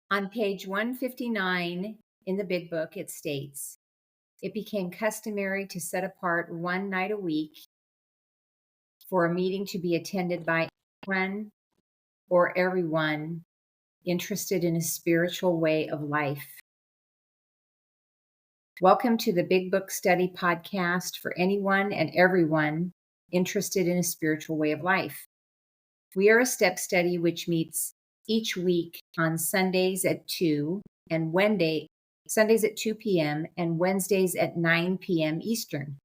On page 159 in the Big Book, it states, "It became customary to set apart one night a week for a meeting to be attended by anyone or everyone interested in a spiritual way of life." Welcome to the Big Book Study podcast for anyone and everyone interested in a spiritual way of life. We are a step study which meets each week on Sundays at 2 and Sundays at 2 p.m. and Wednesdays at 9 p.m. Eastern.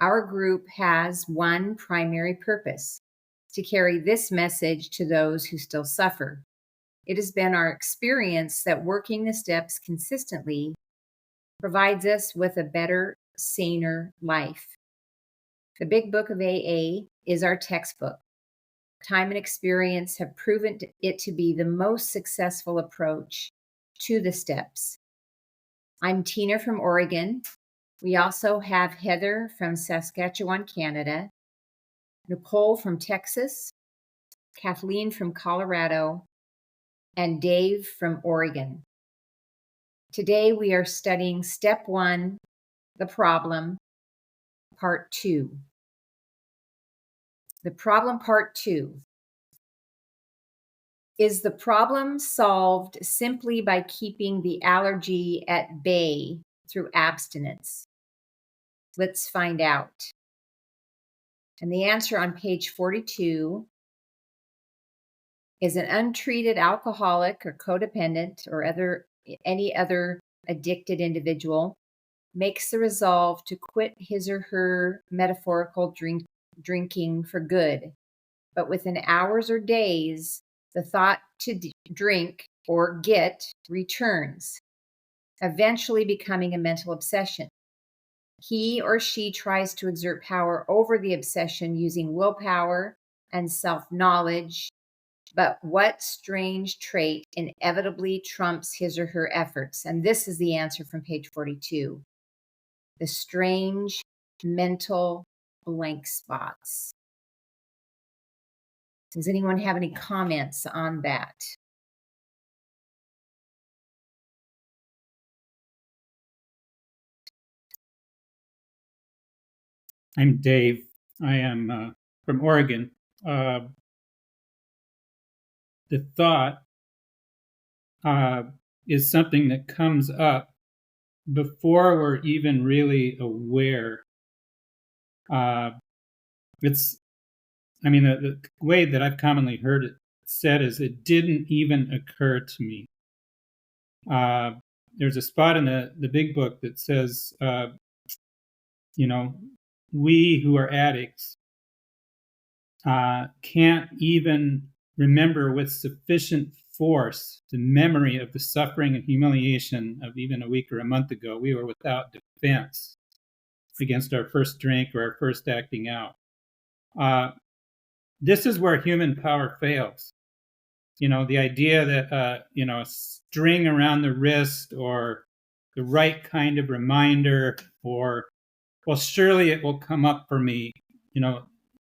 Our group has one primary purpose: to carry this message to those who still suffer. It has been our experience that working the steps consistently provides us with a better, saner life. The Big Book of AA is our textbook. Time and experience have proven it to be the most successful approach to the steps. I'm Tina from Oregon. We also have Heather from Saskatchewan, Canada, Nicole from Texas, Kathleen from Colorado, and Dave from Oregon. Today we are studying Step 1, the problem, Part 2. The problem, Part 2. Is the problem solved simply by keeping the allergy at bay through abstinence? Let's find out. And the answer on page 42 is: an untreated alcoholic or codependent or any other addicted individual makes the resolve to quit his or her metaphorical drinking for good. But within hours or days, the thought to drink or get returns, eventually becoming a mental obsession. He or she tries to exert power over the obsession using willpower and self-knowledge, but what strange trait inevitably trumps his or her efforts? And this is the answer from page 42. The strange mental blank spots. Does anyone have any comments on that? I'm Dave. I am from Oregon. The thought is something that comes up before we're even really aware. The way that I've commonly heard it said is, it didn't even occur to me. There's a spot in the Big Book that says, we who are addicts can't even remember with sufficient force the memory of the suffering and humiliation of even a week or a month ago. We were without defense against our first drink or our first acting out. This is where human power fails. The idea that, a string around the wrist or the right kind of reminder, or, well, surely it will come up for me.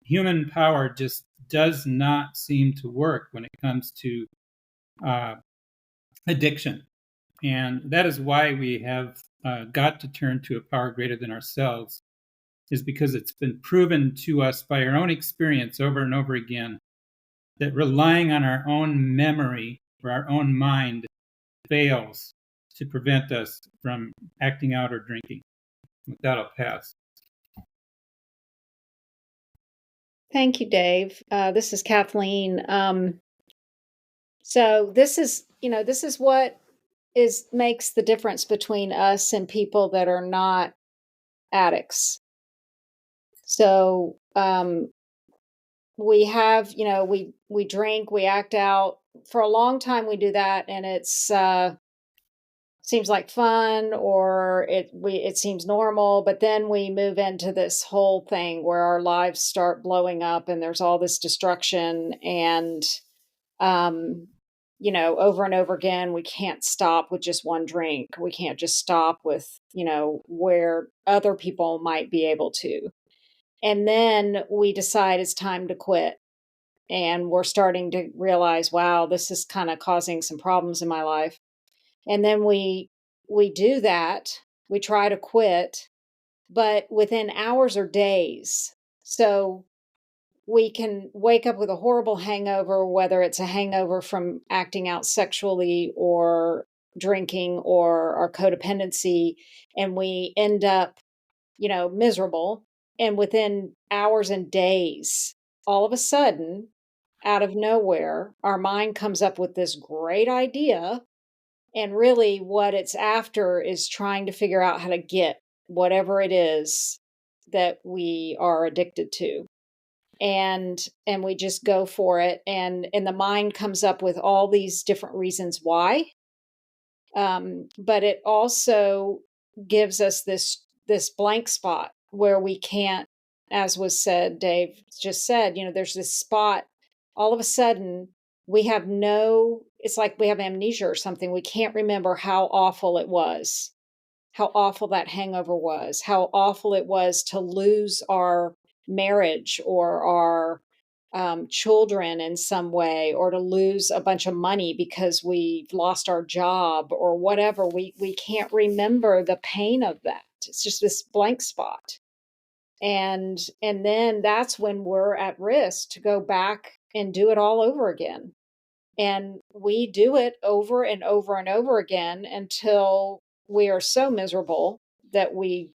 Human power just does not seem to work when it comes to addiction. And that is why we have got to turn to a power greater than ourselves, is because it's been proven to us by our own experience over and over again that relying on our own memory or our own mind fails to prevent us from acting out or drinking. With that, I'll pass. Thank you, Dave. This is Kathleen. So this is what makes the difference between us and people that are not addicts. So we have, we drink, we act out. For a long time we do that, and it's seems like fun, or it seems normal, but then we move into this whole thing where our lives start blowing up and there's all this destruction, and over and over again, we can't stop with just one drink. We can't just stop with, where other people might be able to. And then we decide it's time to quit. and we're starting to realize, wow, this is kind of causing some problems in my life. And then we do that. We try to quit, but within hours or days. So we can wake up with a horrible hangover, whether it's a hangover from acting out sexually or drinking or our codependency, and we end up, miserable. And within hours and days, all of a sudden, out of nowhere, our mind comes up with this great idea. And really, what it's after is trying to figure out how to get whatever it is that we are addicted to, and we just go for it, and the mind comes up with all these different reasons why, but it also gives us this blank spot where we can't, as was said, Dave just said, there's this spot. All of a sudden we have no, it's like we have amnesia or something. We can't remember how awful it was, how awful that hangover was, how awful it was to lose our marriage or our children in some way, or to lose a bunch of money because we've lost our job or whatever. We can't remember the pain of that. It's just this blank spot. And then that's when we're at risk to go back and do it all over again. And we do it over and over and over again until we are so miserable that we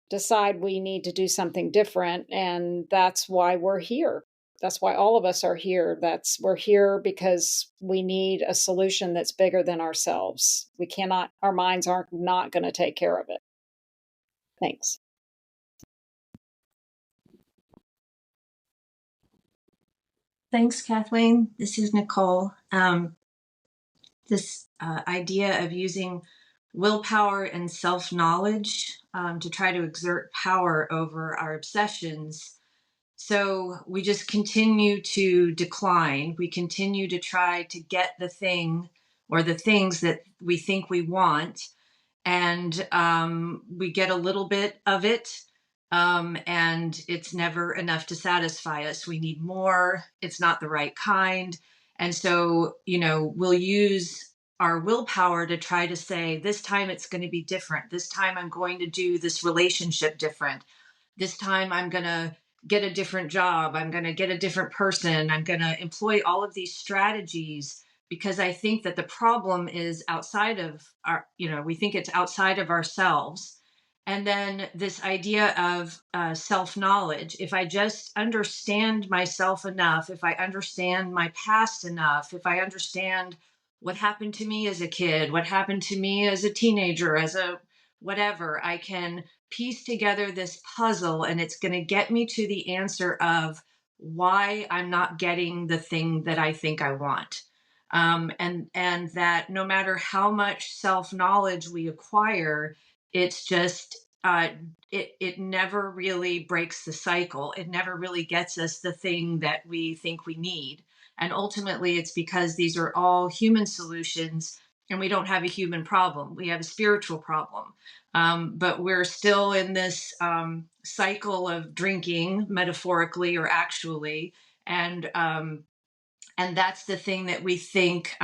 decide we need to do something different. And that's why we're here. That's why all of us are here. We're here because we need a solution that's bigger than ourselves. We cannot, our minds aren't not going to take care of it. Thanks. Thanks, Kathleen. This is Nicole. This idea of using willpower and self-knowledge to try to exert power over our obsessions. So we just continue to decline. We continue to try to get the thing or the things that we think we want. And we get a little bit of it. And it's never enough to satisfy us. We need more. It's not the right kind. And so, we'll use our willpower to try to say, this time it's going to be different. This time I'm going to do this relationship different. This time I'm going to get a different job. I'm going to get a different person. I'm going to employ all of these strategies because I think that the problem is outside of we think it's outside of ourselves. And then this idea of self-knowledge, if I just understand myself enough, if I understand my past enough, if I understand what happened to me as a kid, what happened to me as a teenager, as a whatever, I can piece together this puzzle and it's going to get me to the answer of why I'm not getting the thing that I think I want. And that no matter how much self-knowledge we acquire, it's just it never really breaks the cycle. It never really gets us the thing that we think we need. And ultimately, it's because these are all human solutions, and we don't have a human problem. We have a spiritual problem. But we're still in this cycle of drinking, metaphorically or actually, and that's the thing that we think.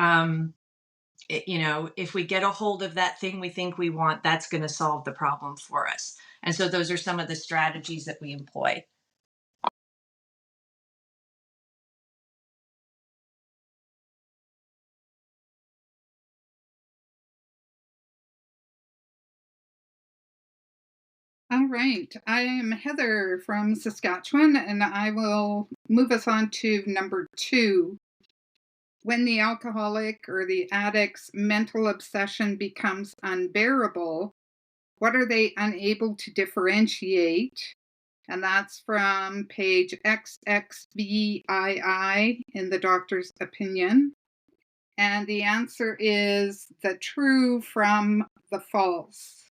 If we get a hold of that thing we think we want, that's going to solve the problem for us. And so those are some of the strategies that we employ. All right. I am Heather from Saskatchewan, and I will move us on to number 2. When the alcoholic or the addict's mental obsession becomes unbearable, what are they unable to differentiate? And that's from page XXVII in the doctor's opinion. And the answer is the true from the false.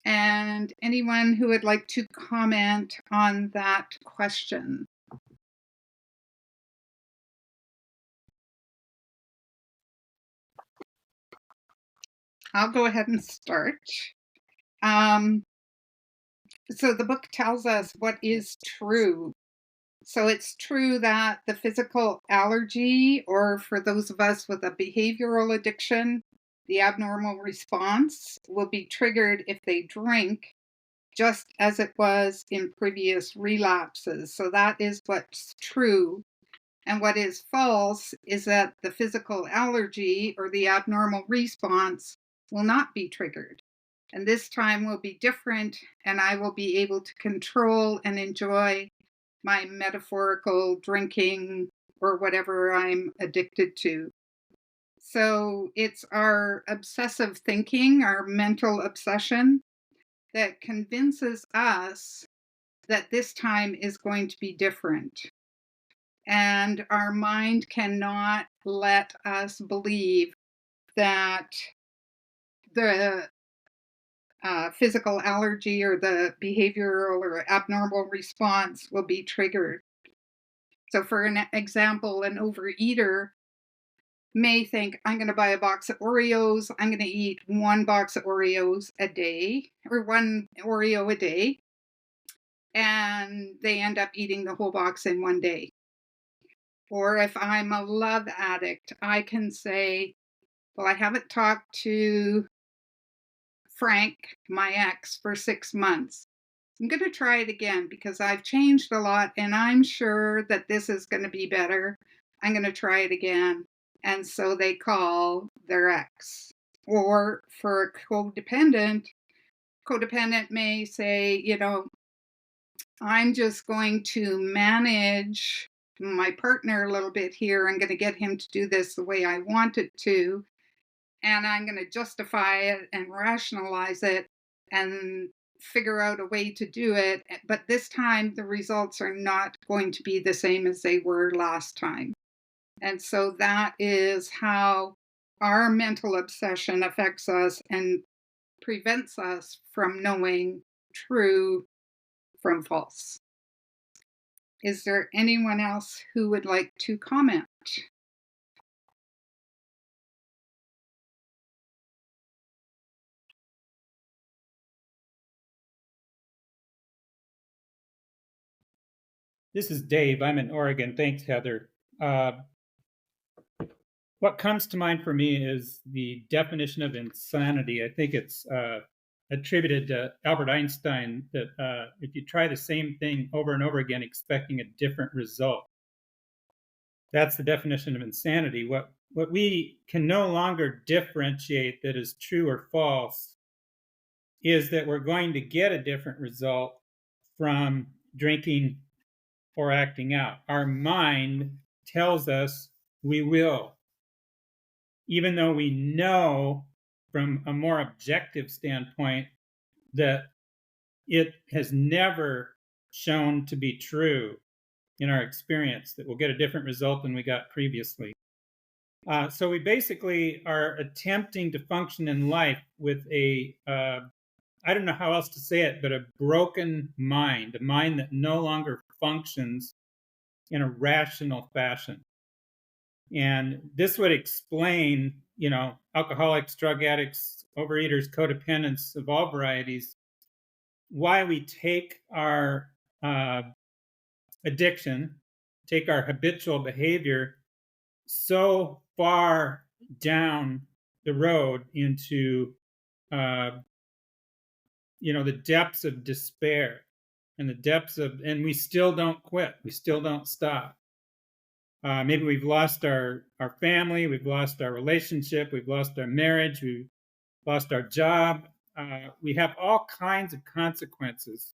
And anyone who would like to comment on that question? I'll go ahead and start. So the book tells us what is true. So it's true that the physical allergy, or for those of us with a behavioral addiction, the abnormal response will be triggered if they drink, just as it was in previous relapses. So that is what's true. And what is false is that the physical allergy or the abnormal response will not be triggered. And this time will be different, and I will be able to control and enjoy my metaphorical drinking or whatever I'm addicted to. So it's our obsessive thinking, our mental obsession, that convinces us that this time is going to be different. And our mind cannot let us believe that the physical allergy or the behavioral or abnormal response will be triggered. So, for an example, an overeater may think, I'm going to buy a box of Oreos, I'm going to eat one box of Oreos a day, or one Oreo a day, and they end up eating the whole box in one day. Or if I'm a love addict, I can say, well, I haven't talked to Frank, my ex, for 6 months. I'm going to try it again because I've changed a lot and I'm sure that this is going to be better. I'm going to try it again. And so they call their ex. Or for a codependent may say, I'm just going to manage my partner a little bit here. I'm going to get him to do this the way I want it to. And I'm going to justify it and rationalize it and figure out a way to do it. But this time, the results are not going to be the same as they were last time. And so that is how our mental obsession affects us and prevents us from knowing true from false. Is there anyone else who would like to comment? This is Dave. I'm in Oregon. Thanks, Heather. What comes to mind for me is the definition of insanity. I think it's attributed to Albert Einstein that if you try the same thing over and over again, expecting a different result, that's the definition of insanity. What we can no longer differentiate that is true or false is that we're going to get a different result from drinking or acting out. Our mind tells us we will, even though we know from a more objective standpoint that it has never shown to be true in our experience, that we'll get a different result than we got previously. So we basically are attempting to function in life with I don't know how else to say it, but a broken mind, a mind that no longer functions in a rational fashion. And this would explain, alcoholics, drug addicts, overeaters, codependents of all varieties, why we take our addiction, take our habitual behavior so far down the road into the depths of despair and and we still don't quit, we still don't stop. Maybe we've lost our family, we've lost our relationship, we've lost our marriage, we've lost our job. We have all kinds of consequences,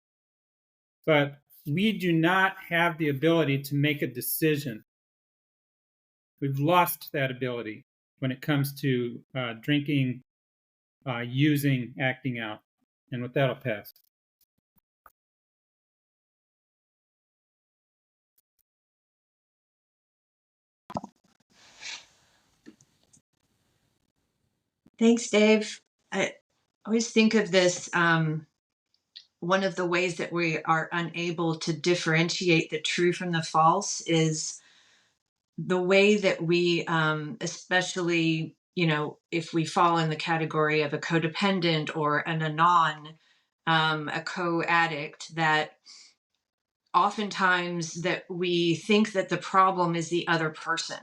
but we do not have the ability to make a decision. We've lost that ability when it comes to drinking, using, acting out. And with that, I'll pass. Thanks, Dave. I always think of this. One of the ways that we are unable to differentiate the true from the false is the way that we, especially, if we fall in the category of a codependent or an anon, a co-addict, that oftentimes that we think that the problem is the other person.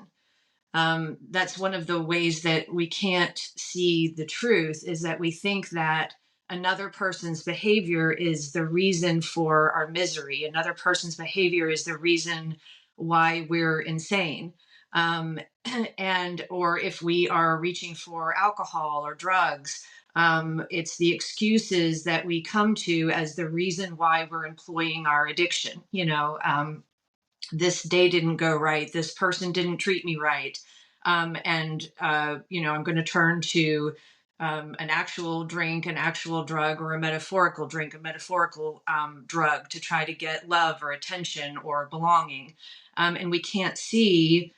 That's one of the ways that we can't see the truth, is that we think that another person's behavior is the reason for our misery. Another person's behavior is the reason why we're insane. Um, and or if we are reaching for alcohol or drugs, it's the excuses that we come to as the reason why we're employing our addiction. This day didn't go right. This person didn't treat me right. I'm going to turn to an actual drink, an actual drug, or a metaphorical drink, a metaphorical drug to try to get love or attention or belonging. And we can't see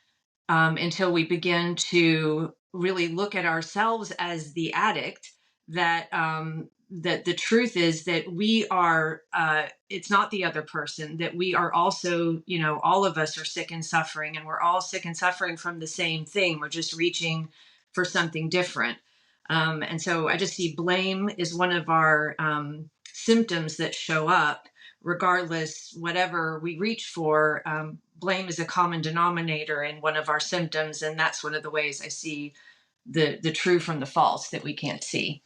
until we begin to really look at ourselves as the addict, that the truth is that we are, it's not the other person, that we are also, all of us are sick and suffering, and we're all sick and suffering from the same thing. We're just reaching for something different. And so I just see blame is one of our symptoms that show up regardless, whatever we reach for. Blame is a common denominator in one of our symptoms, and that's one of the ways I see the true from the false that we can't see.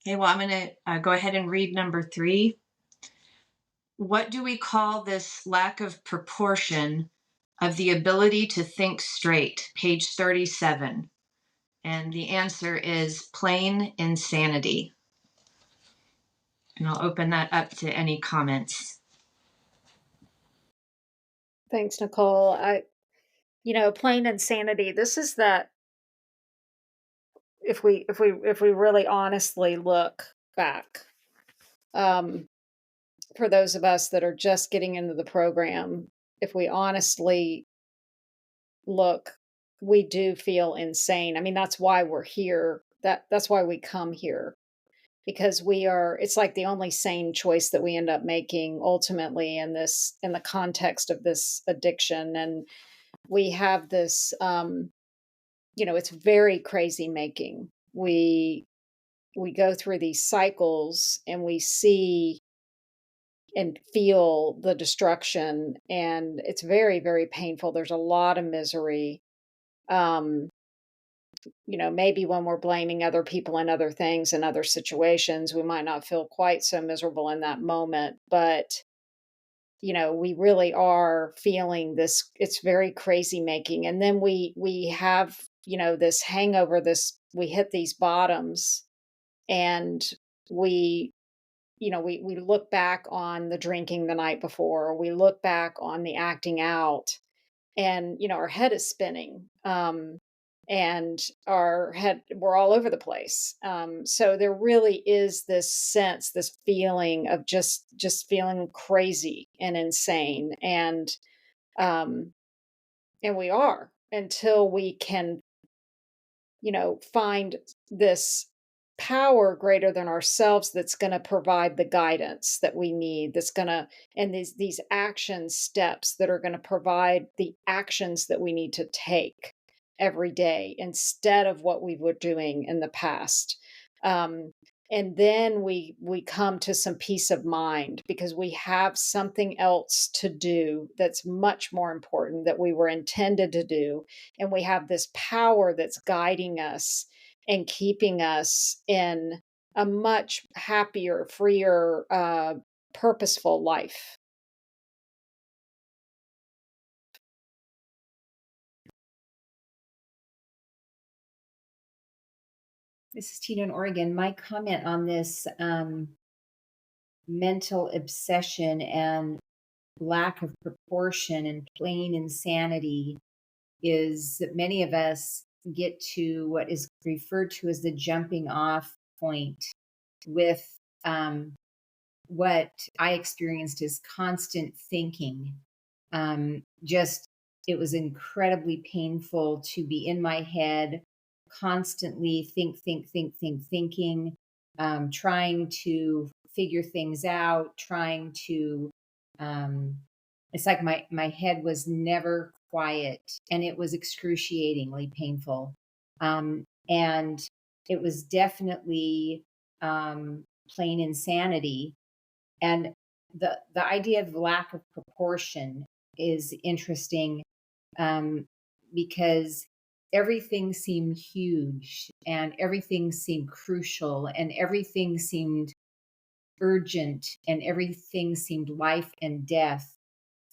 Okay, well, I'm going to go ahead and read number 3. What do we call this lack of proportion of the ability to think straight? Page 37. And the answer is plain insanity. And I'll open that up to any comments. Thanks, Nicole. Plain insanity. This is that if we really honestly look back, for those of us that are just getting into the program, if we honestly look, we do feel insane. I mean, that's why we're here. That's why we come here, because it's like the only sane choice that we end up making ultimately in the context of this addiction. And we have this, it's very crazy making. We go through these cycles and we see and feel the destruction, and it's very, very painful. There's a lot of misery. Maybe when we're blaming other people and other things and other situations, we might not feel quite so miserable in that moment, but we really are feeling this. It's very crazy making. And then we have, this hangover, we hit these bottoms, and we we look back on the drinking the night before, or we look back on the acting out, and our head is spinning, and we're all over the place. So there really is this sense, this feeling of just feeling crazy and insane, and we are, until we can find this power greater than ourselves that's going to provide the guidance that we need, and these action steps that are going to provide the actions that we need to take every day instead of what we were doing in the past. And then we come to some peace of mind, because we have something else to do that's much more important, that we were intended to do. And we have this power that's guiding us and keeping us in a much happier, freer, purposeful life. This is Tina in Oregon. My comment on this mental obsession and lack of proportion and plain insanity is that many of us get to what is referred to as the jumping off point with what I experienced as constant thinking. It was incredibly painful to be in my head, constantly thinking, trying to figure things out, trying to It's like my head was never quiet, and it was excruciatingly painful. And it was definitely plain insanity. And the idea of lack of proportion is interesting, um, because everything seemed huge and everything seemed crucial and everything seemed urgent and everything seemed life and death.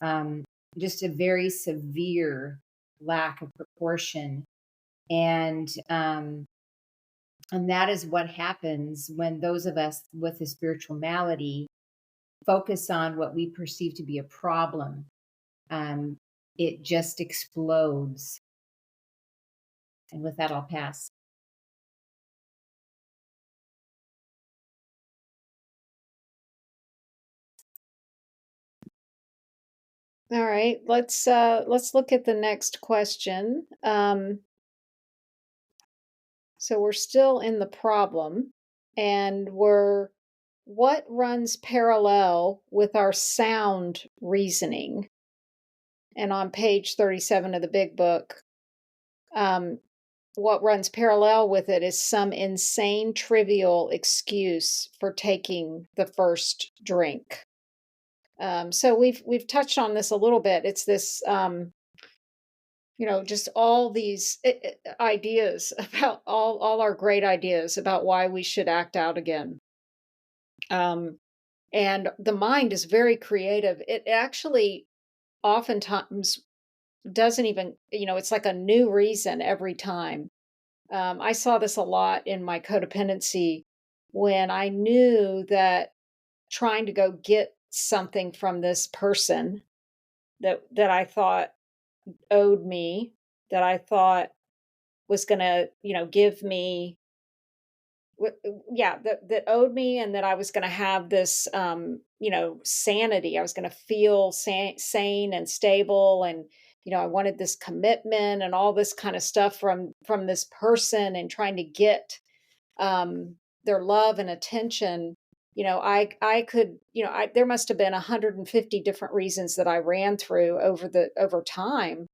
um, just a very severe lack of proportion. And that is what happens when those of us with a spiritual malady focus on what we perceive to be a problem. um, it just explodes. And with that, I'll pass. All right, let's look at the next question. So we're still in the problem, and what runs parallel with our sound reasoning? And on page 37 of the big book, what runs parallel with it is some insane, trivial excuse for taking the first drink. So we've touched on this a little bit. It's this, just all these ideas about all our great ideas about why we should act out again. And the mind is very creative. It actually oftentimes doesn't even, it's like a new reason every time. I saw this a lot in my codependency when I knew that trying to go get something from this person that I thought owed me, that I thought was going to, give me, that owed me, and that I was going to have this, sanity. I was going to feel sane and stable, and I wanted this commitment and all this kind of stuff from this person, and trying to get their love and attention. I could, there must have been 150 different reasons that I ran through over time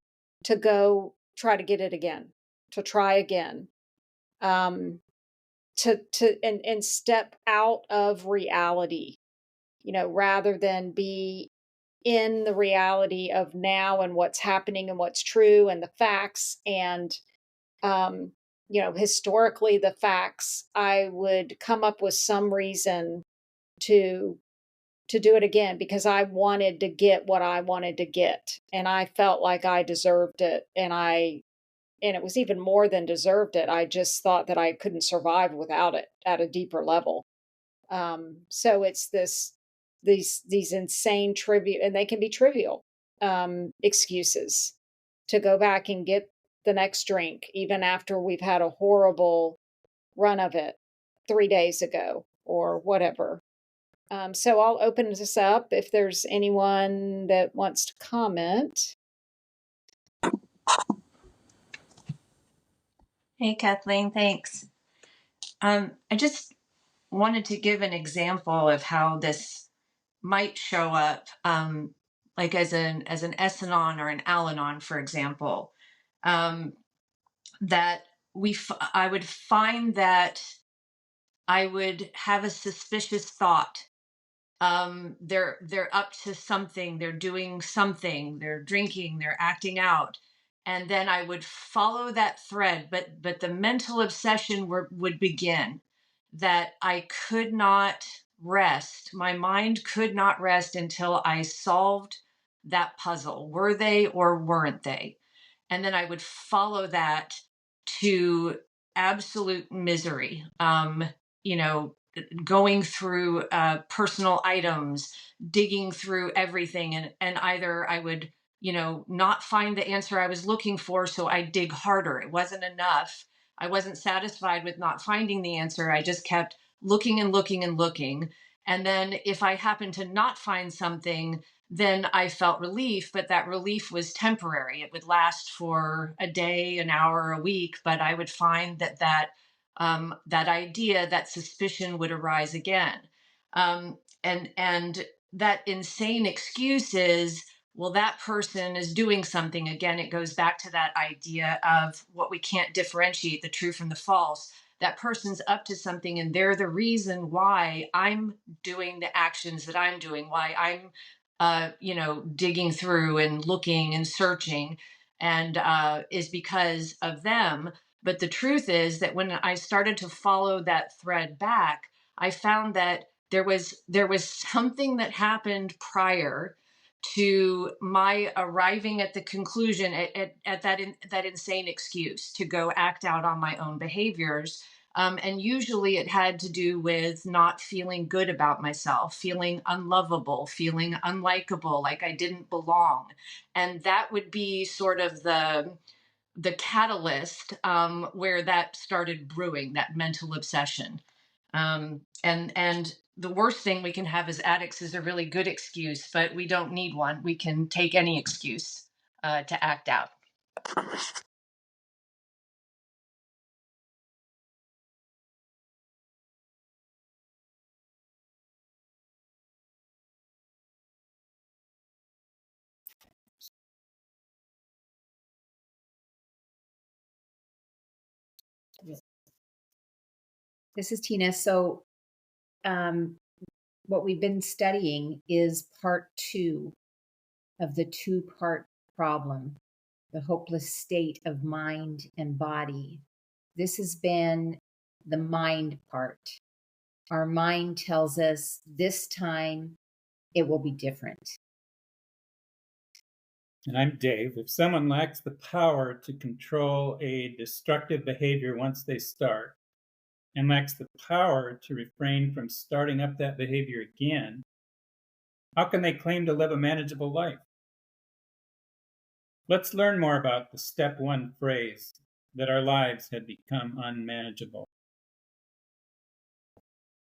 to go try to get it again, to try again, and step out of reality, rather than be in the reality of now and what's happening and what's true and the facts. And historically, the facts, I would come up with some reason to do it again, because I wanted to get what I wanted to get, and I felt like I deserved it, and it was even more than deserved it. I just thought that I couldn't survive without it at a deeper level. So it's these insane trivial, and they can be trivial, excuses to go back and get the next drink, even after we've had a horrible run of it 3 days ago or whatever. So I'll open this up if there's anyone that wants to comment. Hey, Kathleen, thanks. I just wanted to give an example of how this might show up, like as an Essanon or an Al-Anon, for example. That I would find that I would have a suspicious thought. They're up to something, they're doing something, they're drinking, they're acting out, and then I would follow that thread, but the mental obsession would begin, that I could not rest. My mind could not rest until I solved that puzzle. Were they or weren't they? And then I would follow that to absolute misery. You know, going through personal items, digging through everything, and either I would, not find the answer I was looking for, so I dig harder. It wasn't enough. I wasn't satisfied with not finding the answer. I just kept looking and looking and looking. And then if I happened to not find something, then I felt relief, but that relief was temporary. It would last for a day, an hour, a week, but I would find that idea, that suspicion would arise again. And that insane excuse is, well, that person is doing something. Again, it goes back to that idea of what we can't differentiate, the true from the false. That person's up to something and they're the reason why I'm doing the actions that I'm doing, why I'm digging through and looking and searching, and is because of them. But the truth is that when I started to follow that thread back, I found that there was something that happened prior to my arriving at the conclusion at that insane excuse to go act out on my own behaviors. And usually it had to do with not feeling good about myself, feeling unlovable, feeling unlikable, like I didn't belong. And that would be sort of the catalyst, where that started brewing, that mental obsession. And the worst thing we can have as addicts is a really good excuse, but we don't need one. We can take any excuse to act out. This is Tina. So, what we've been studying is part 2 of the 2-part problem, the hopeless state of mind and body. This has been the mind part. Our mind tells us this time it will be different. And I'm Dave. If someone lacks the power to control a destructive behavior once they start, and lacks the power to refrain from starting up that behavior again, how can they claim to live a manageable life? Let's learn more about the step 1 phrase, that our lives had become unmanageable.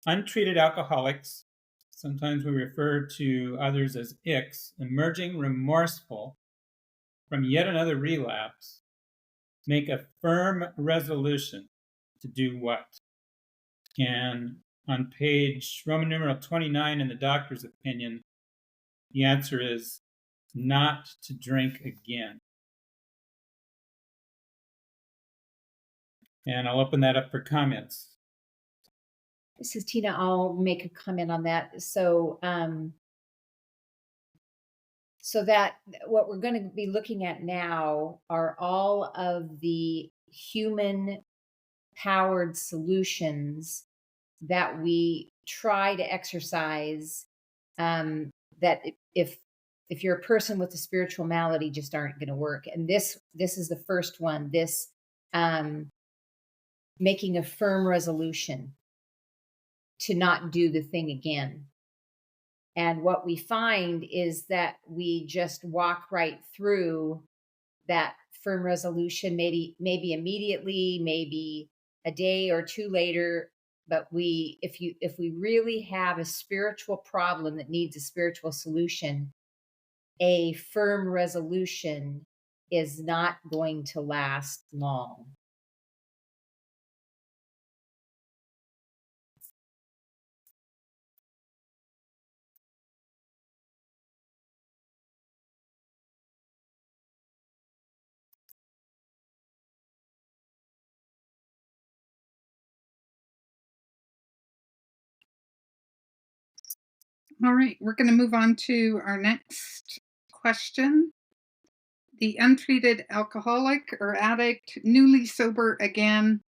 Untreated alcoholics, sometimes we refer to others as ICs, emerging remorseful from yet another relapse, make a firm resolution to do what? And on page Roman numeral 29 in the doctor's opinion, the answer is not to drink again. And I'll open that up for comments. This is Tina. I'll make a comment on that. So that what we're going to be looking at now are all of the human powered solutions that we try to exercise, that if you're a person with a spiritual malady, just aren't going to work. And this is the first one, this making a firm resolution to not do the thing again. And what we find is that we just walk right through that firm resolution, maybe immediately, maybe a day or 2 later. But if we really have a spiritual problem that needs a spiritual solution, a firm resolution is not going to last long. All right, we're going to move on to our next question. The untreated alcoholic or addict, newly sober again,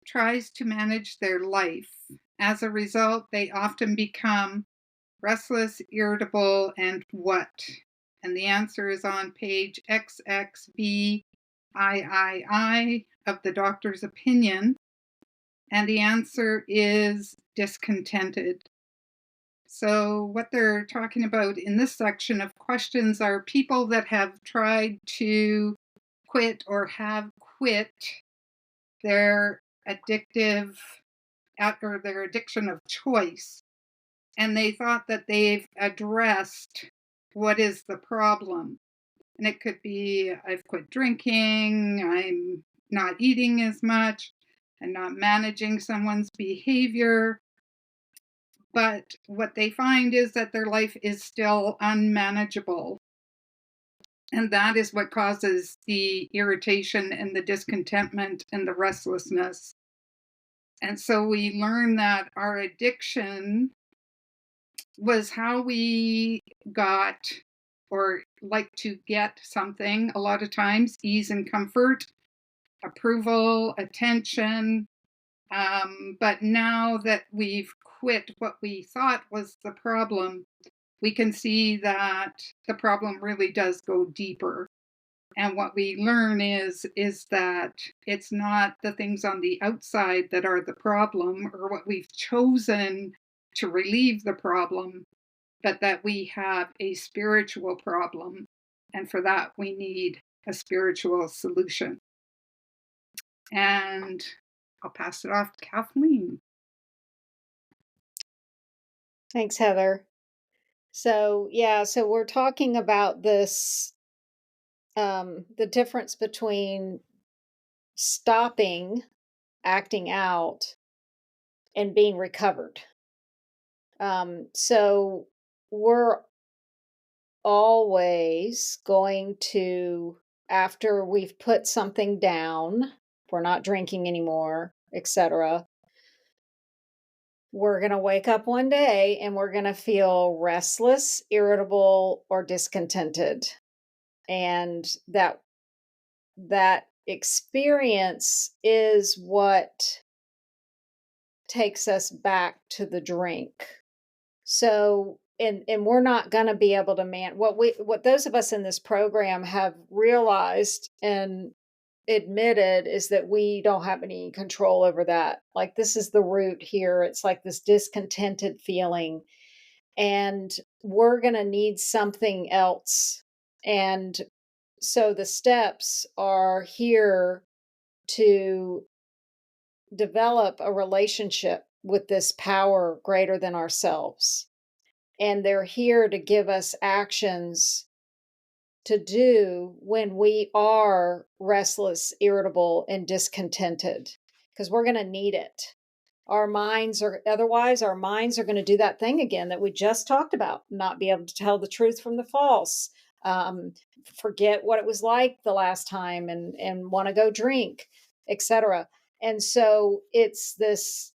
tries to manage their life. As a result, they often become restless, irritable, and what? And the answer is on page XXVIII of the doctor's opinion. And the answer is discontented. So what they're talking about in this section of questions are people that have tried to quit or have quit their addictive or their addiction of choice. And they thought that they've addressed what is the problem. And it could be, I've quit drinking, I'm not eating as much, I'm not managing someone's behavior. But what they find is that their life is still unmanageable. And that is what causes the irritation and the discontentment and the restlessness. And so we learn that our addiction was how we got or like to get something a lot of times, ease and comfort, approval, attention. But now that we've quit what we thought was the problem, we can see that the problem really does go deeper. And what we learn is that it's not the things on the outside that are the problem or what we've chosen to relieve the problem, but that we have a spiritual problem. And for that, we need a spiritual solution. And I'll pass it off to Kathleen. Thanks, Heather. So we're talking about this, the difference between stopping acting out and being recovered. So we're always going to, after we've put something down, if we're not drinking anymore, etc., we're going to wake up one day and we're going to feel restless, irritable, or discontented. And that experience is what takes us back to the drink. So, and we're not going to be able to what those of us in this program have realized and admitted is that we don't have any control over that. Like, this is the root here. It's like this discontented feeling, and we're going to need something else. And so the steps are here to develop a relationship with this power greater than ourselves. And they're here to give us actions to do when we are restless, irritable, and discontented, because we're going to need it. Our minds are going to do that thing again that we just talked about, not be able to tell the truth from the false, forget what it was like the last time and want to go drink, etc. And so it's this,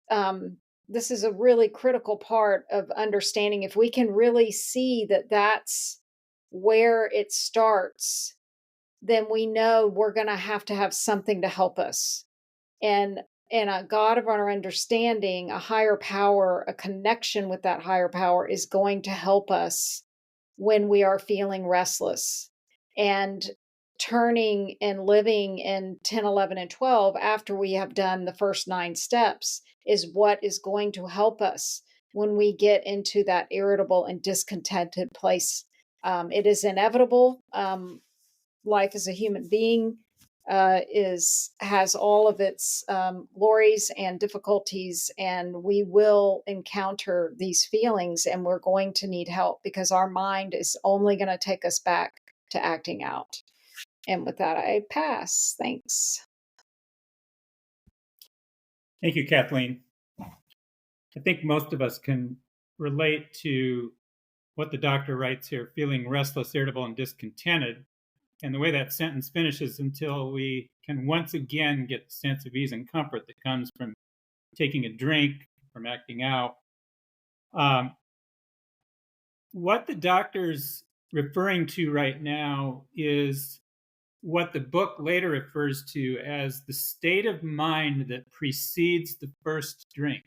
this is a really critical part of understanding. If we can really see that that's where it starts, then we know we're going to have something to help us. And a God of our understanding, a higher power, a connection with that higher power is going to help us when we are feeling restless. And turning and living in 10, 11, and 12 after we have done the first 9 steps is what is going to help us when we get into that irritable and discontented place. It is inevitable. Life as a human being has all of its glories and difficulties, and we will encounter these feelings, and we're going to need help because our mind is only going to take us back to acting out. And with that, I pass. Thanks. Thank you, Kathleen. I think most of us can relate to what the doctor writes here, feeling restless, irritable, and discontented. And the way that sentence finishes, until we can once again get the sense of ease and comfort that comes from taking a drink, from acting out. What the doctor's referring to right now is what the book later refers to as the state of mind that precedes the first drink.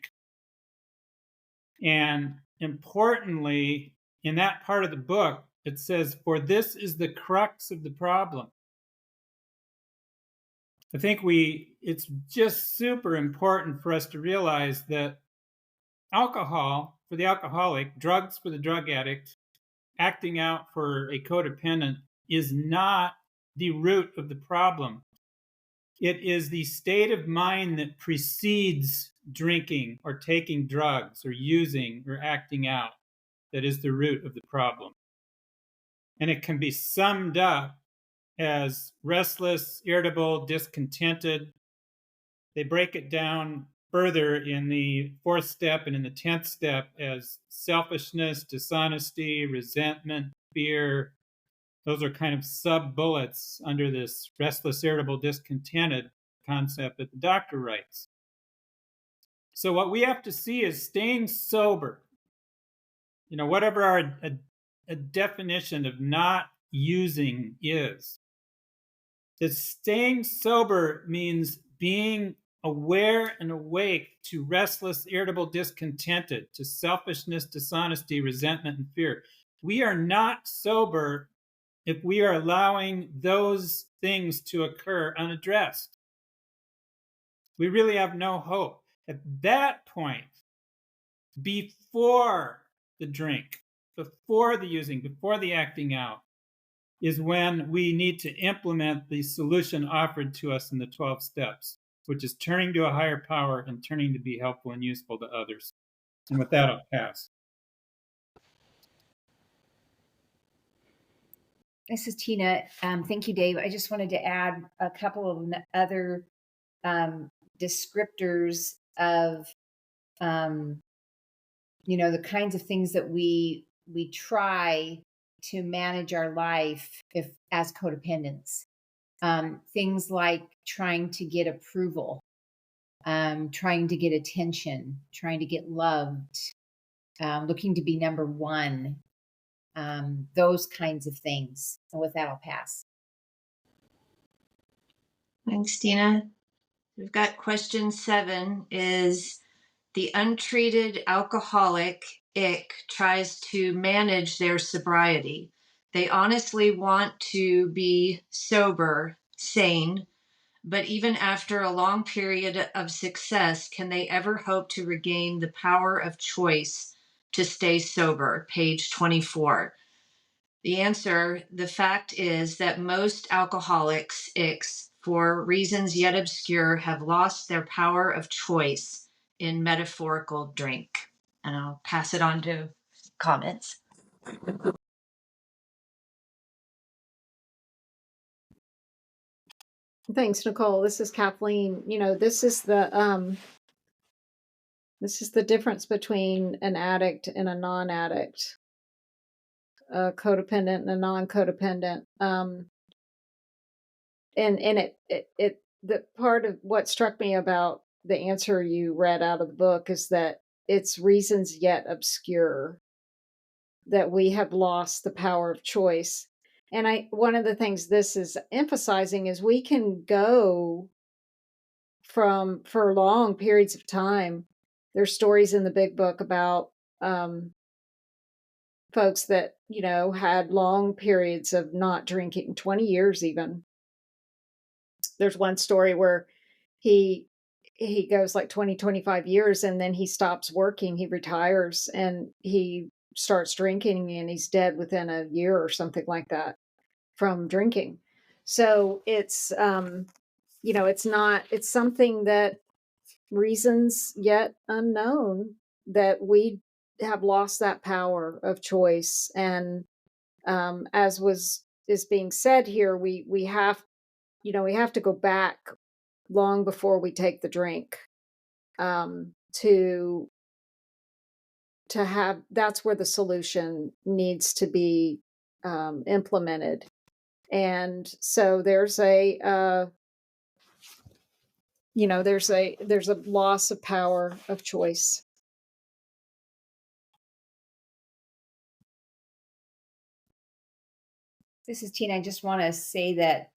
And importantly, in that part of the book, it says, "For this is the crux of the problem." I think it's just super important for us to realize that alcohol for the alcoholic, drugs for the drug addict, acting out for a codependent is not the root of the problem. It is the state of mind that precedes drinking or taking drugs or using or acting out that is the root of the problem. And it can be summed up as restless, irritable, discontented. They break it down further in the 4th step and in the 10th step as selfishness, dishonesty, resentment, fear, Those are kind of sub bullets under this restless, irritable, discontented concept that the doctor writes. So what we have to see is staying sober. Whatever our a definition of not using is, that staying sober means being aware and awake to restless, irritable, discontented, to selfishness, dishonesty, resentment, and fear. We are not sober if we are allowing those things to occur unaddressed. We really have no hope. At that point, before the drink, before the using, before the acting out, is when we need to implement the solution offered to us in the 12 steps, which is turning to a higher power and turning to be helpful and useful to others. And with that, I'll pass. This is Tina. Thank you, Dave. I just wanted to add a couple of other descriptors of, the kinds of things that we try to manage our life as codependents. Things like trying to get approval, trying to get attention, trying to get loved, looking to be number one, those kinds of things. And with that, I'll pass. Thanks, Tina. We've got question 7 is the untreated alcoholic tries to manage their sobriety. They honestly want to be sober, sane, but even after a long period of success, can they ever hope to regain the power of choice to stay sober? Page 24. The answer, the fact is that most alcoholics, for reasons yet obscure, have lost their power of choice in metaphorical drink. And I'll pass it on to comments. Thanks, Nicole. This is Kathleen. This is the difference between an addict and a non-addict, a codependent and a non-codependent. And the part of what struck me about the answer you read out of the book is that it's reasons yet obscure that we have lost the power of choice. And one of the things this is emphasizing is we can go for long periods of time. There's stories in the big book about folks that, had long periods of not drinking, 20 years even. There's one story where he goes like 20, 25 years, and then he stops working, he retires, and he starts drinking, and he's dead within a year or something like that from drinking. So it's, it's something that reasons yet unknown that we have lost that power of choice. And as is being said here, we have to go back long before we take the drink to have. That's where the solution needs to be implemented. And so there's a there's a loss of power of choice. This is Tina. I just want to say that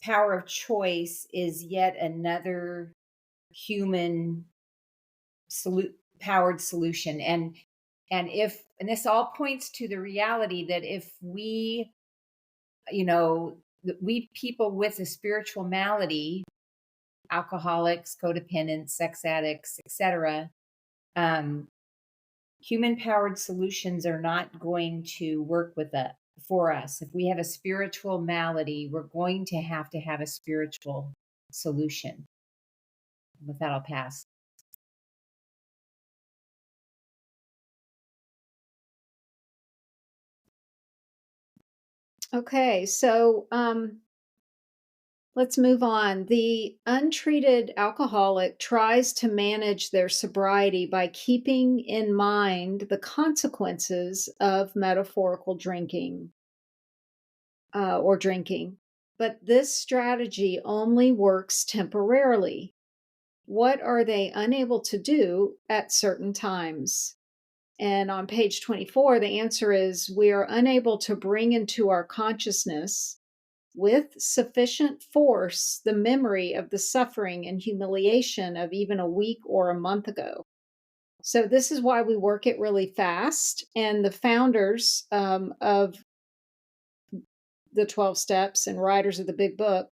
power of choice is yet another human powered solution. And this all points to the reality that if we, we people with a spiritual malady, alcoholics, codependents, sex addicts, etc., human powered solutions are not going to work for us. If we have a spiritual malady, we're going to have a spiritual solution. With that, I'll pass. Okay, so Let's move on. The untreated alcoholic tries to manage their sobriety by keeping in mind the consequences of metaphorical drinking or drinking. But this strategy only works temporarily. What are they unable to do at certain times? And on page 24, the answer is we are unable to bring into our consciousness with sufficient force the memory of the suffering and humiliation of even a week or a month ago. So, this is why we work it really fast. And the founders of the 12 steps and writers of the big book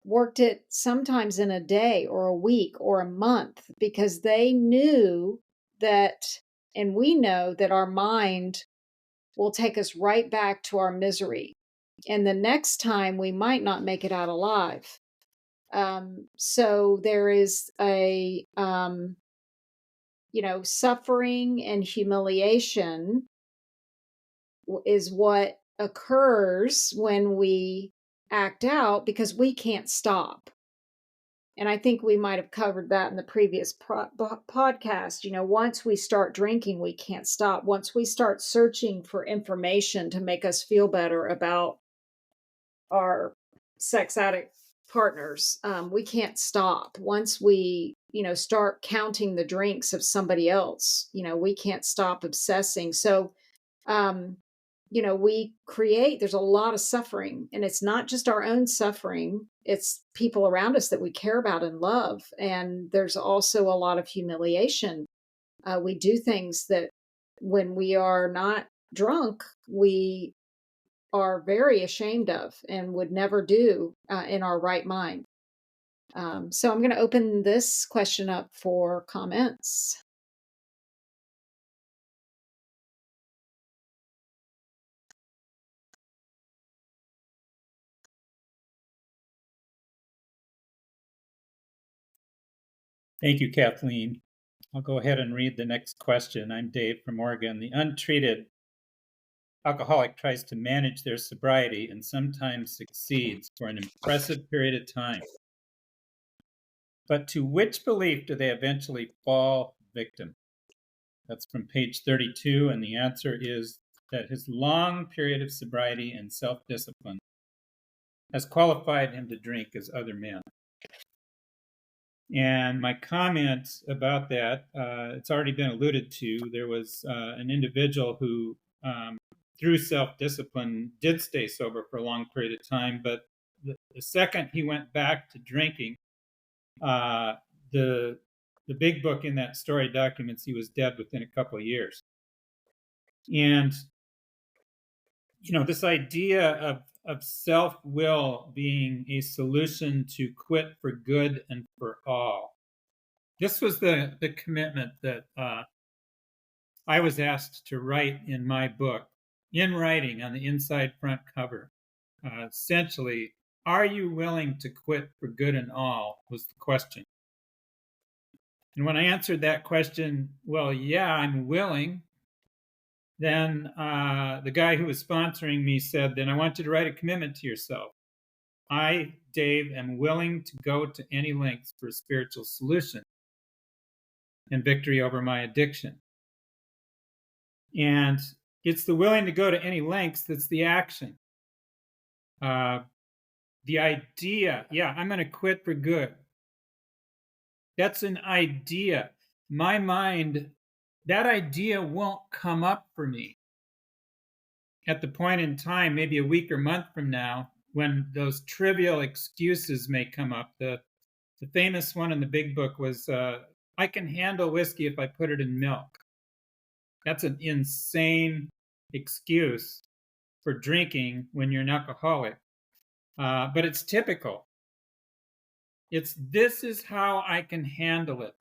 worked it sometimes in a day or a week or a month because they knew that, and we know that our mind will take us right back to our misery. And the next time we might not make it out alive. So there is a, suffering and humiliation is what occurs when we act out because we can't stop. And I think we might have covered that in the previous podcast. Once we start drinking, we can't stop. Once we start searching for information to make us feel better about our sex addict partners, we can't stop. Once we, start counting the drinks of somebody else, we can't stop obsessing. So, there's a lot of suffering, and it's not just our own suffering, it's people around us that we care about and love. And there's also a lot of humiliation. We do things that when we are not drunk, we are very ashamed of and would never do in our right mind. So I'm going to open this question up for comments. Thank you, Kathleen. I'll go ahead and read the next question. I'm Dave from Oregon. The untreated alcoholic tries to manage their sobriety and sometimes succeeds for an impressive period of time. But to which belief do they eventually fall victim? That's from page 32, and the answer is that his long period of sobriety and self-discipline has qualified him to drink as other men. And my comment about that, it's already been alluded to. There was an individual who, through self-discipline, did stay sober for a long period of time. But the second he went back to drinking, the big book in that story documents he was dead within a couple of years. And, this idea of self-will being a solution to quit for good and for all. This was the commitment that I was asked to write in my book, in writing on the inside front cover. Essentially, are you willing to quit for good and all was the question. And when I answered that question, well, yeah, I'm willing, then the guy who was sponsoring me said, then I want you to write a commitment to yourself. I, Dave, am willing to go to any lengths for a spiritual solution and victory over my addiction. And it's the willing to go to any lengths that's the action. The idea, yeah, I'm going to quit for good. That's an idea. My mind, that idea won't come up for me at the point in time, maybe a week or month from now, when those trivial excuses may come up. The famous one in the big book was, I can handle whiskey if I put it in milk. That's an insane excuse for drinking when you're an alcoholic. But it's typical. This is how I can handle it.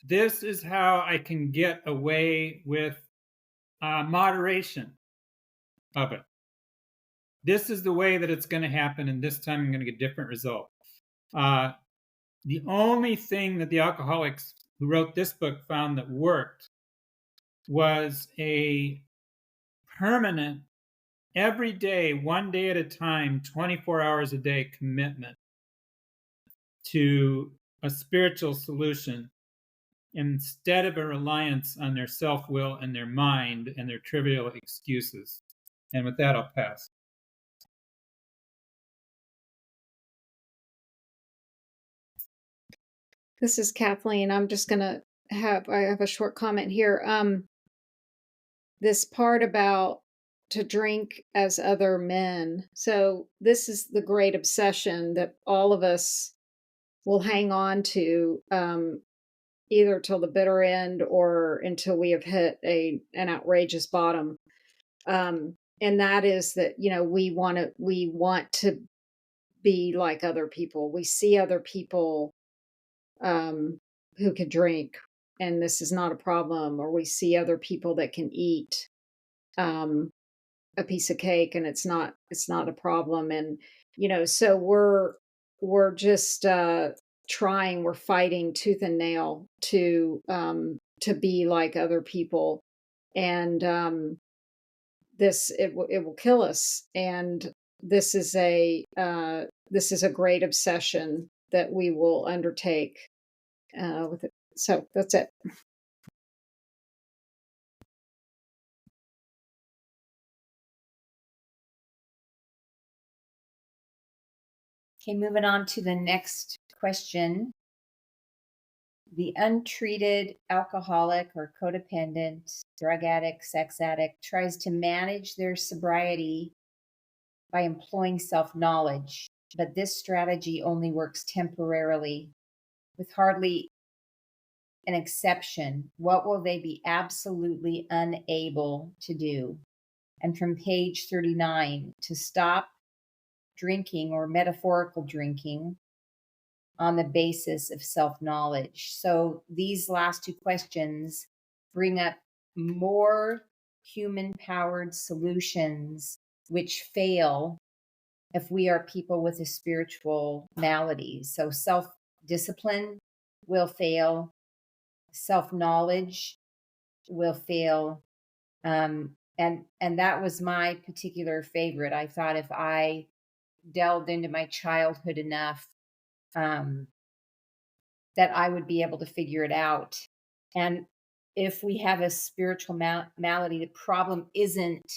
This is how I can get away with moderation of it. This is the way that it's going to happen, and this time I'm going to get a different result. The only thing that the alcoholics who wrote this book found that worked was a permanent every day, one day at a time, 24 hours a day commitment to a spiritual solution instead of a reliance on their self-will and their mind and their trivial excuses. And with that, I'll pass. This is Kathleen. I'm just going to I have a short comment here. This part about to drink as other men. So this is the great obsession that all of us will hang on to, either till the bitter end or until we have hit an outrageous bottom. And that is that, we want to be like other people. We see other people who can drink, and this is not a problem, or we see other people that can eat a piece of cake, and it's not a problem. And so we're just we're fighting tooth and nail to be like other people, and it will kill us. And this is a great obsession that we will undertake with it. So that's it. Okay, moving on to the next question. The untreated alcoholic or codependent, drug addict, sex addict tries to manage their sobriety by employing self-knowledge, but this strategy only works temporarily. With hardly an exception, what will they be absolutely unable to do? And from page 39, to stop drinking or metaphorical drinking on the basis of self-knowledge. So these last two questions bring up more human-powered solutions which fail if we are people with a spiritual malady. So self-discipline will fail, self-knowledge will fail, and that was my particular favorite. I thought if I delved into my childhood enough, that I would be able to figure it out. And if we have a spiritual malady, the problem isn't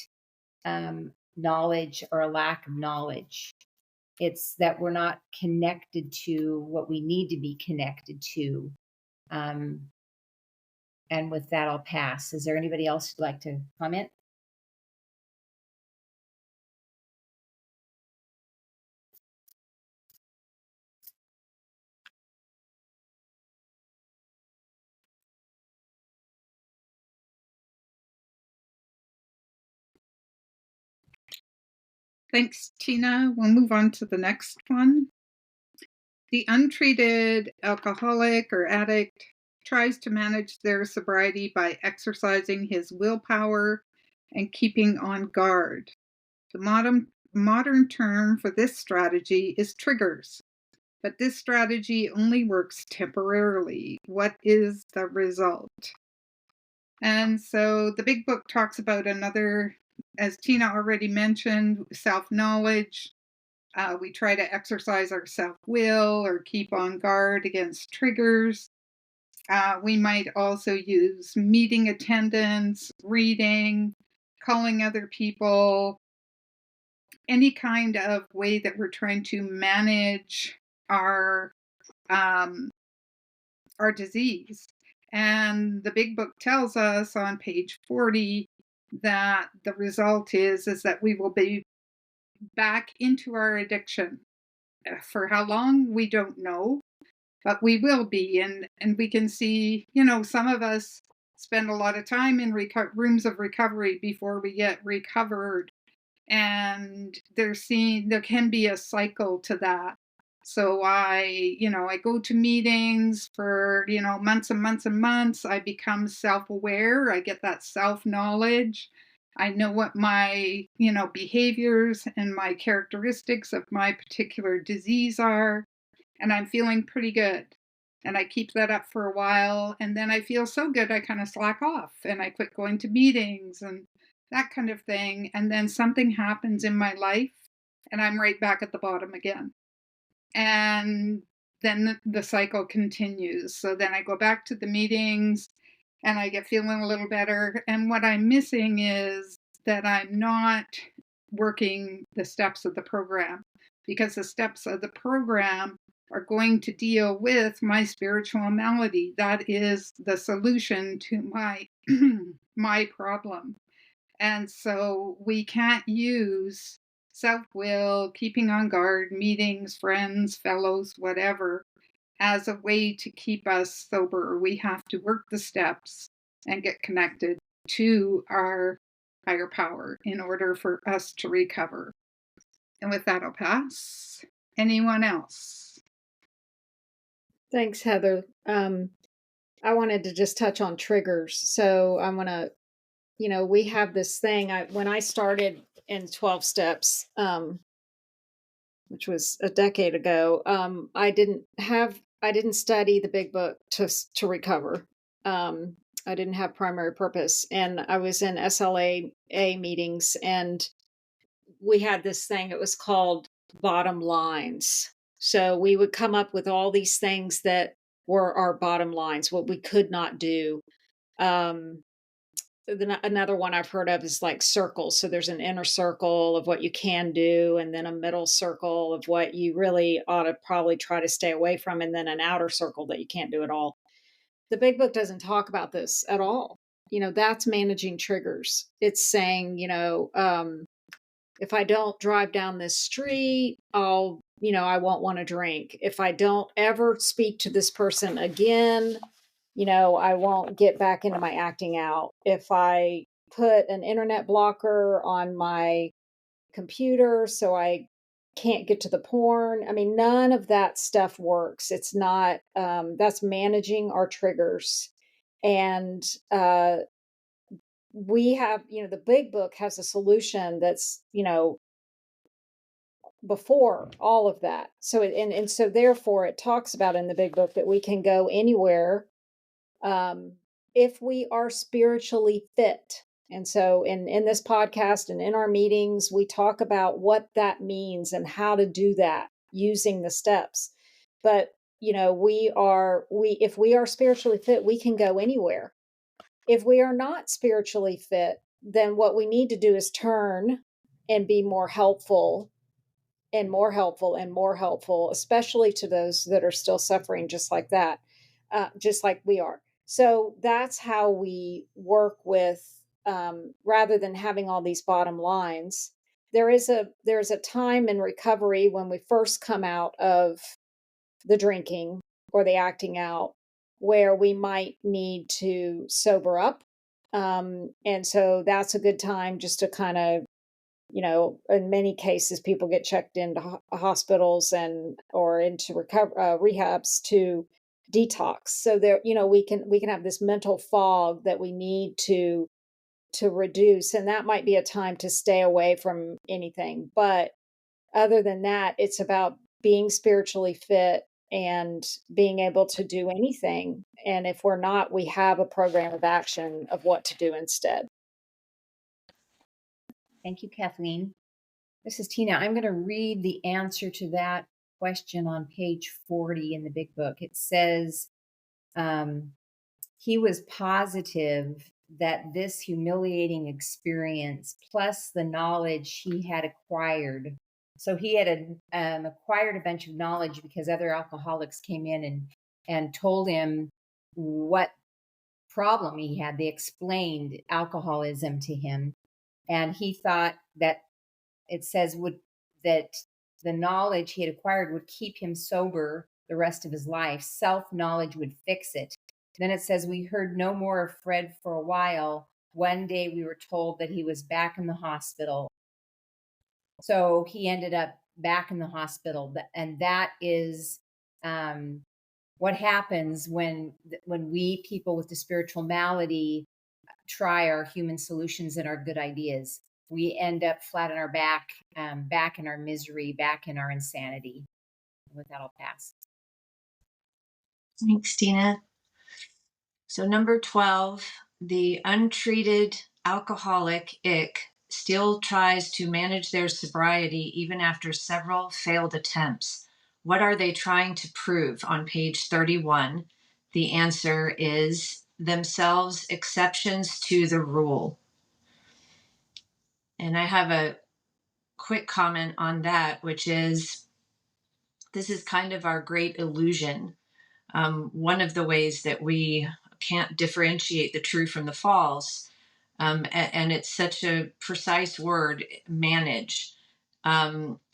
knowledge or a lack of knowledge. It's that we're not connected to what we need to be connected to. And with that, I'll pass. Is there anybody else who'd like to comment? Thanks, Tina. We'll move on to the next one. The untreated alcoholic or addict tries to manage their sobriety by exercising his willpower and keeping on guard. The modern term for this strategy is triggers, but this strategy only works temporarily. What is the result? And so the big book talks about another, as Tina already mentioned, self-knowledge. We try to exercise our self-will or keep on guard against triggers. We might also use meeting attendance, reading, calling other people, any kind of way that we're trying to manage our disease. And the big book tells us on page 40 that the result is that we will be back into our addiction. For how long, we don't know, but we will be. And we can see, some of us spend a lot of time in rooms of recovery before we get recovered. And there can be a cycle to that. So I go to meetings for, months and months and months. I become self-aware. I get that self-knowledge. I know what my, behaviors and my characteristics of my particular disease are, and I'm feeling pretty good. And I keep that up for a while, and then I feel so good I kind of slack off and I quit going to meetings, and that kind of thing. And then something happens in my life and I'm right back at the bottom again. And then the cycle continues. So then I go back to the meetings and I get feeling a little better. And what I'm missing is that I'm not working the steps of the program, because the steps of the program are going to deal with my spiritual malady. That is the solution to my my problem. And so we can't use self-will, keeping on guard, meetings, friends, fellows, whatever, as a way to keep us sober. We have to work the steps and get connected to our higher power in order for us to recover. And with that, I'll pass. Anyone else? Thanks, Heather. I wanted to just touch on triggers. So I'm going to, we have this thing. When I started in 12 steps, which was a decade ago, I didn't study the big book to recover. I didn't have primary purpose, and I was in SLA meetings, and we had this thing. It was called bottom lines. So we would come up with all these things that were our bottom lines, what we could not do. Another one I've heard of is like circles. So there's an inner circle of what you can do, and then a middle circle of what you really ought to probably try to stay away from, and then an outer circle that you can't do at all. The big book doesn't talk about this at all. That's managing triggers. It's saying, if I don't drive down this street, I won't want to drink. If I don't ever speak to this person again, I won't get back into my acting out. If I put an internet blocker on my computer so I can't get to the porn, none of that stuff works. It's not, that's managing our triggers. And we have, the big book has a solution that's, before all of that. So, and so therefore it talks about in the big book that we can go anywhere if we are spiritually fit. And so in this podcast and in our meetings, we talk about what that means and how to do that using the steps. But, if we are spiritually fit, we can go anywhere. If we are not spiritually fit, then what we need to do is turn and be more helpful and more helpful and more helpful, especially to those that are still suffering just like that, just like we are. So that's how we work with, rather than having all these bottom lines. There's a time in recovery when we first come out of the drinking or the acting out where we might need to sober up. And so that's a good time just to kind of, in many cases, people get checked into hospitals or into rehabs to detox. So there, we can have this mental fog that we need to reduce, and that might be a time to stay away from anything. But other than that, it's about being spiritually fit and being able to do anything. And if we're not, we have a program of action of what to do instead. Thank you, Kathleen. This is Tina. I'm going to read the answer to that question on page 40 in the big book. It says, he was positive that this humiliating experience plus the knowledge he had acquired. So he had acquired a bunch of knowledge because other alcoholics came in and told him what problem he had. They explained alcoholism to him. And he thought that it says that the knowledge he had acquired would keep him sober the rest of his life. Self-knowledge would fix it. Then it says, we heard no more of Fred for a while. One day we were told that he was back in the hospital. So he ended up back in the hospital. And that is what happens when we, people with the spiritual malady, try our human solutions and our good ideas. We end up flat on our back, back in our misery, back in our insanity. With that, I'll pass. Thanks, Tina. So number 12, the untreated alcoholic ick still tries to manage their sobriety even after several failed attempts. What are they trying to prove? On page 31, the answer is themselves exceptions to the rule. And I have a quick comment on that, which is this is kind of our great illusion. One of the ways that we can't differentiate the true from the false, and it's such a precise word, manage.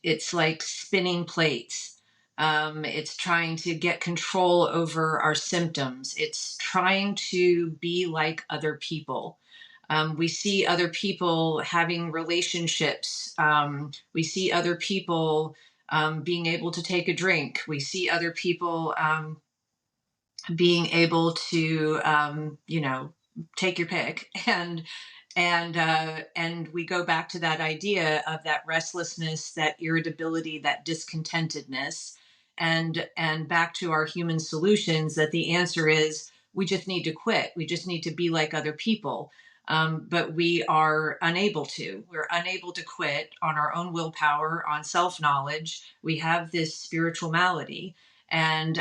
It's like spinning plates. It's trying to get control over our symptoms. It's trying to be like other people. We see other people having relationships. We see other people being able to take a drink. We see other people being able to, take your pick, and we go back to that idea of that restlessness, that irritability, that discontentedness, and back to our human solutions. That the answer is we just need to quit. We just need to be like other people. But we are unable to. We're unable to quit on our own willpower, on self-knowledge. We have this spiritual malady, and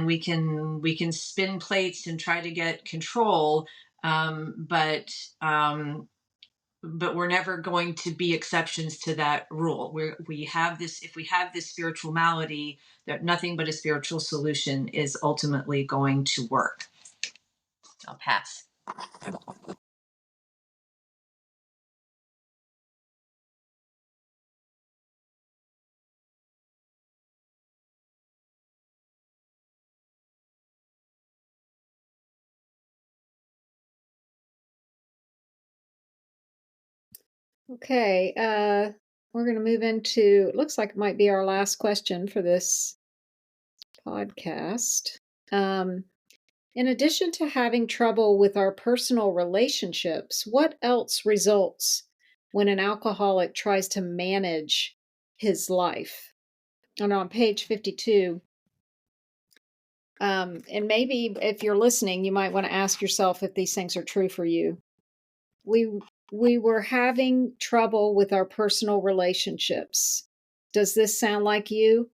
we can spin plates and try to get control, but we're never going to be exceptions to that rule. We have this. If we have this spiritual malady, that nothing but a spiritual solution is ultimately going to work. I'll pass. Okay, we're going to move into, it looks like it might be our last question for this podcast. In addition to having trouble with our personal relationships, what else results when an alcoholic tries to manage his life? And on page 52, and maybe if you're listening, you might want to ask yourself if these things are true for you. We were having trouble with our personal relationships. Does this sound like you?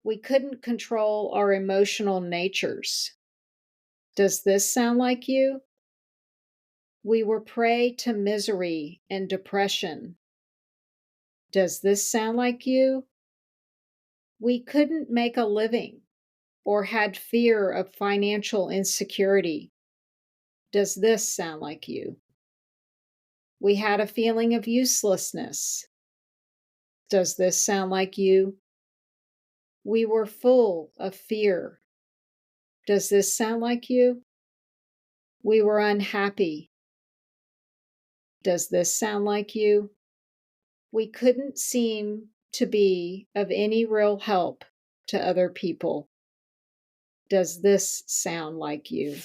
We couldn't control our emotional natures. Does this sound like you? We were prey to misery and depression. Does this sound like you? We couldn't make a living or had fear of financial insecurity. Does this sound like you? We had a feeling of uselessness. Does this sound like you? We were full of fear. Does this sound like you? We were unhappy. Does this sound like you? We couldn't seem to be of any real help to other people. Does this sound like you?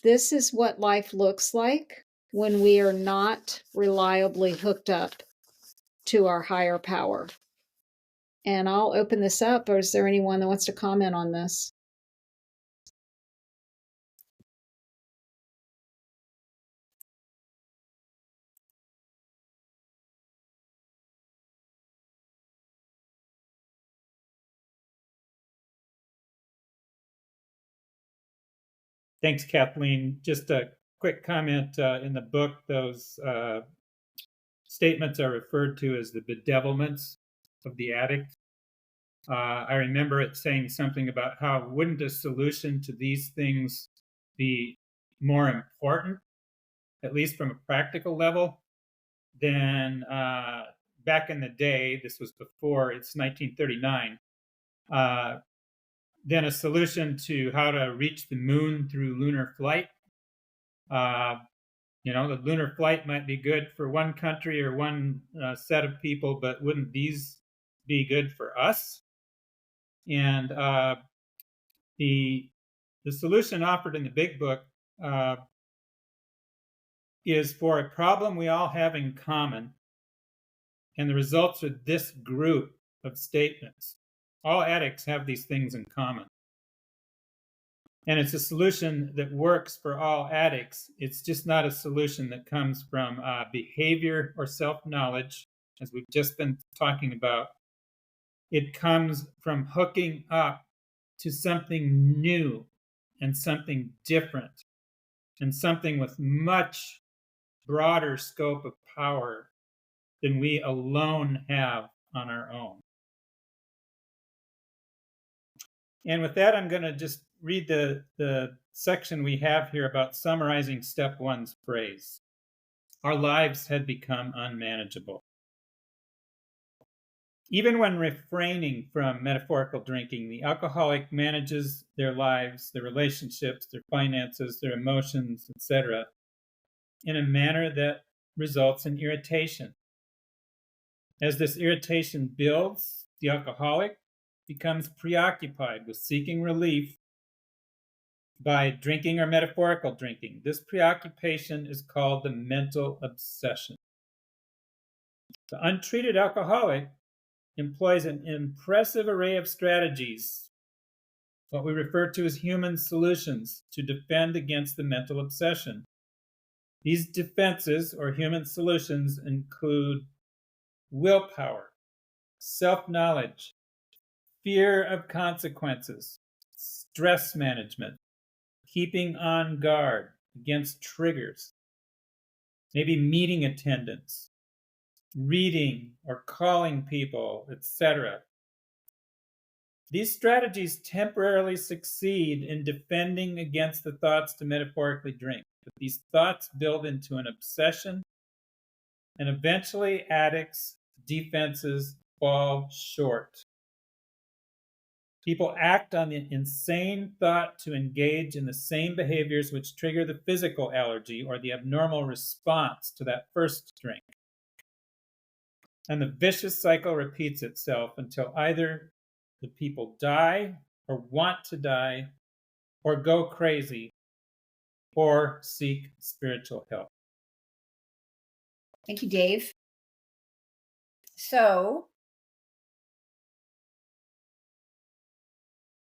This is what life looks like when we are not reliably hooked up to our higher power. And I'll open this up, or is there anyone that wants to comment on this? Thanks, Kathleen. Just a quick comment. In the book, those statements are referred to as the bedevilments of the addict. I remember it saying something about how wouldn't a solution to these things be more important, at least from a practical level, than back in the day. This was before, it's 1939. Then a solution to how to reach the moon through lunar flight. The lunar flight might be good for one country or one set of people, but wouldn't these be good for us? And the solution offered in the big book is for a problem we all have in common, and the results are this group of statements. All addicts have these things in common. And it's a solution that works for all addicts. It's just not a solution that comes from behavior or self-knowledge, as we've just been talking about. It comes from hooking up to something new and something different and something with much broader scope of power than we alone have on our own. And with that, I'm going to just read the section we have here about summarizing step one's phrase. Our lives had become unmanageable. Even when refraining from metaphorical drinking, the alcoholic manages their lives, their relationships, their finances, their emotions, etc., in a manner that results in irritation. As this irritation builds, the alcoholic becomes preoccupied with seeking relief by drinking or metaphorical drinking. This preoccupation is called the mental obsession. The untreated alcoholic employs an impressive array of strategies, what we refer to as human solutions, to defend against the mental obsession. These defenses or human solutions include willpower, self-knowledge, fear of consequences, stress management, keeping on guard against triggers, maybe meeting attendance, reading or calling people, etc. These strategies temporarily succeed in defending against the thoughts to metaphorically drink, but these thoughts build into an obsession, and eventually addicts' defenses fall short. People act on the insane thought to engage in the same behaviors which trigger the physical allergy or the abnormal response to that first drink. And the vicious cycle repeats itself until either the people die or want to die or go crazy or seek spiritual help. Thank you, Dave. So,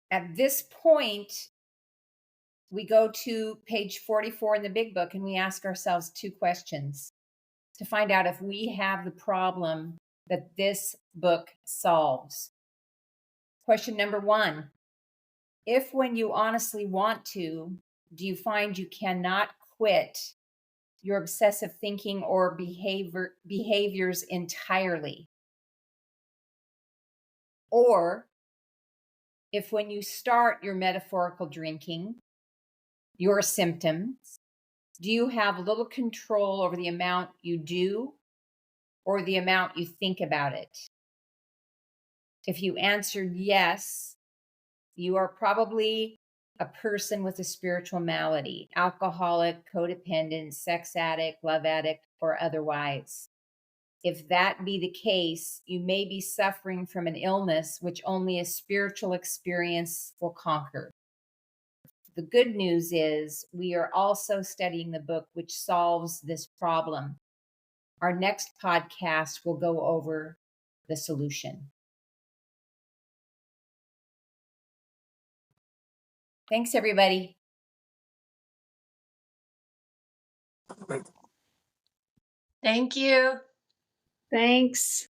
at this point, we go to page 44 in the big book and we ask ourselves two questions to find out if we have the problem that this book solves. Question number one, if when you honestly want to, do you find you cannot quit your obsessive thinking or behaviors entirely? Or if when you start your metaphorical drinking, your symptoms, do you have little control over the amount you do or the amount you think about it? If you answered yes, you are probably a person with a spiritual malady, alcoholic, codependent, sex addict, love addict, or otherwise. If that be the case, you may be suffering from an illness which only a spiritual experience will conquer. The good news is we are also studying the book which solves this problem. Our next podcast will go over the solution. Thanks, everybody. Thank you. Thanks.